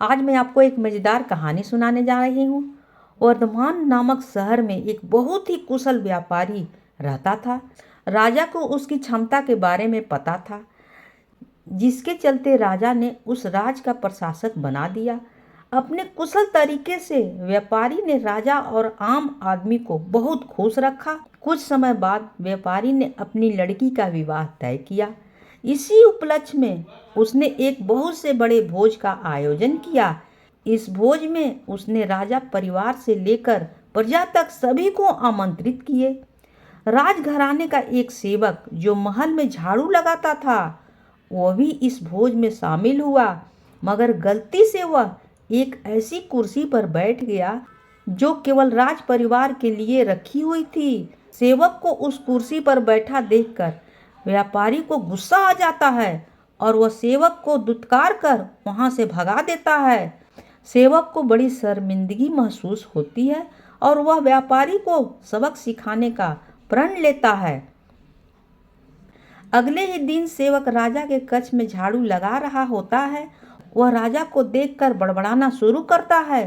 आज मैं आपको एक मज़ेदार कहानी सुनाने जा रही हूँ। वर्धमान नामक शहर में एक बहुत ही कुशल व्यापारी रहता था। राजा को उसकी क्षमता के बारे में पता था, जिसके चलते राजा ने उस राज का प्रशासक बना दिया। अपने कुशल तरीके से व्यापारी ने राजा और आम आदमी को बहुत खुश रखा। कुछ समय बाद व्यापारी ने अपनी लड़की का विवाह तय किया। इसी उपलक्ष्य में उसने एक बहुत से बड़े भोज का आयोजन किया। इस भोज में उसने राजा परिवार से लेकर प्रजा तक सभी को आमंत्रित किए। राजघराने का एक सेवक जो महल में झाड़ू लगाता था, वह भी इस भोज में शामिल हुआ, मगर गलती से वह एक ऐसी कुर्सी पर बैठ गया जो केवल राज परिवार के लिए रखी हुई थी। सेवक को उस कुर्सी पर बैठा देखकर व्यापारी को गुस्सा आ जाता है और वह सेवक को दुत्कार कर वहां से भगा देता है। सेवक को बड़ी शर्मिंदगी महसूस होती है और वह व्यापारी को सबक सिखाने का प्रण लेता है। अगले ही दिन सेवक राजा के कक्ष में झाड़ू लगा रहा होता है। वह राजा को देखकर बड़बड़ाना शुरू करता है।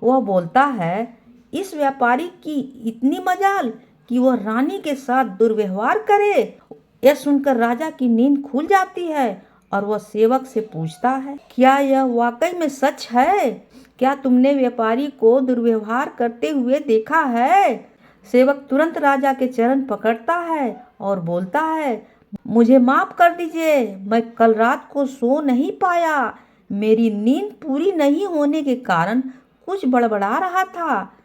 वह बोलता है, इस व्यापारी की इतनी मजाल कि वह रानी के साथ दुर्व्यवहार करे। यह सुनकर राजा की नींद खुल जाती है और वह सेवक से पूछता है, क्या यह वाकई में सच है? क्या तुमने व्यापारी को दुर्व्यवहार करते हुए देखा है? सेवक तुरंत राजा के चरण पकड़ता है और बोलता है, मुझे माफ कर दीजिए, मैं कल रात को सो नहीं पाया। मेरी नींद पूरी नहीं होने के कारण कुछ बड़बड़ा रहा था।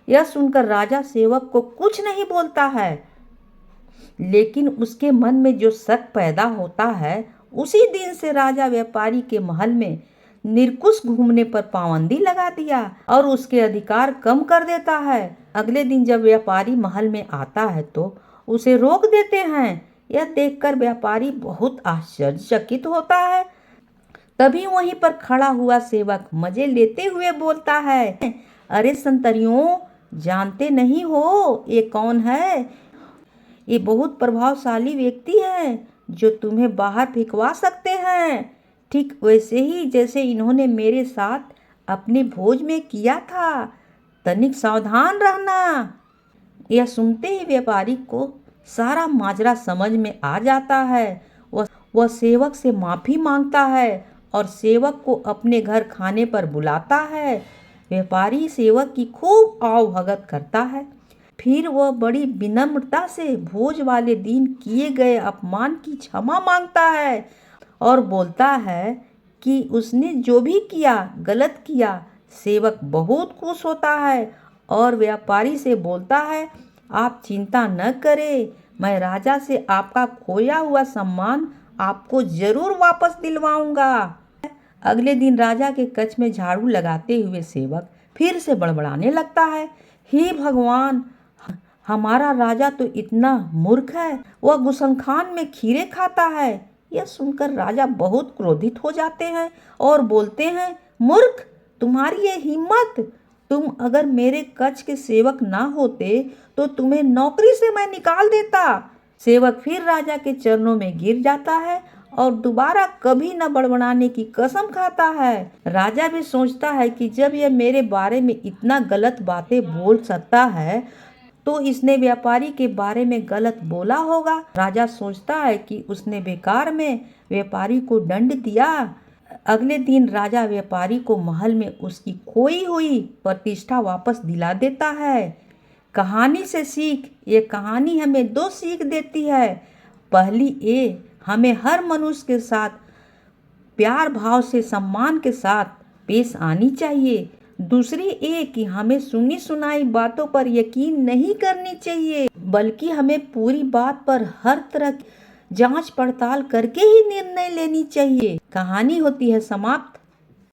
यह सुनकर राजा सेवक को कुछ नहीं बोलता है, लेकिन उसके मन में जो शक पैदा होता है, उसी दिन से राजा व्यापारी के महल में निरकुश घूमने पर पाबंदी लगा दिया और उसके अधिकार कम कर देता है। अगले दिन जब व्यापारी महल में आता है तो उसे रोक देते हैं। यह देखकर व्यापारी बहुत आश्चर्यचकित होता है। तभी वहीं पर खड़ा हुआ सेवक मजे लेते हुए बोलता है, अरे संतरियों, जानते नहीं हो ये कौन है? ये बहुत प्रभावशाली व्यक्ति है जो तुम्हें बाहर फेंकवा सकते हैं, ठीक वैसे ही जैसे इन्होंने मेरे साथ अपने भोज में किया था। तनिक सावधान रहना। यह सुनते ही व्यापारी को सारा माजरा समझ में आ जाता है। वह सेवक से माफ़ी मांगता है और सेवक को अपने घर खाने पर बुलाता है। व्यापारी सेवक की खूब आवभगत करता है। फिर वह बड़ी विनम्रता से भोज वाले दिन किए गए अपमान की क्षमा मांगता है और बोलता है कि उसने जो भी किया गलत किया। सेवक बहुत खुश होता है और व्यापारी से बोलता है, आप चिंता न करें, मैं राजा से आपका खोया हुआ सम्मान आपको जरूर वापस दिलवाऊंगा। अगले दिन राजा के कक्ष में झाड़ू लगाते हुए सेवक फिर से बड़बड़ाने लगता है, हे भगवान, हमारा राजा तो इतना मूर्ख है, वह गुसलखान में खीरे खाता है। यह सुनकर राजा बहुत क्रोधित हो जाते हैं और बोलते हैं, मूर्ख, तुम्हारी ये हिम्मत! तुम अगर मेरे कक्ष के सेवक ना होते तो तुम्हें नौकरी से मैं निकाल देता। सेवक फिर राजा के चरणों में गिर जाता है और दोबारा कभी न बड़बड़ाने की कसम खाता है। राजा भी सोचता है कि जब यह मेरे बारे में इतना गलत बातें बोल सकता है तो इसने व्यापारी के बारे में गलत बोला होगा। राजा सोचता है कि उसने बेकार में व्यापारी को दंड दिया। अगले दिन राजा व्यापारी को महल में उसकी खोई हुई प्रतिष्ठा वापस दिला देता है। कहानी से सीख, ये कहानी हमें दो सीख देती है। पहली ये, हमें हर मनुष्य के साथ प्यार भाव से सम्मान के साथ पेश आनी चाहिए। दूसरी ये कि हमें सुनी सुनाई बातों पर यकीन नहीं करनी चाहिए, बल्कि हमें पूरी बात पर हर तरह जांच पड़ताल करके ही निर्णय लेनी चाहिए। कहानी होती है समाप्त।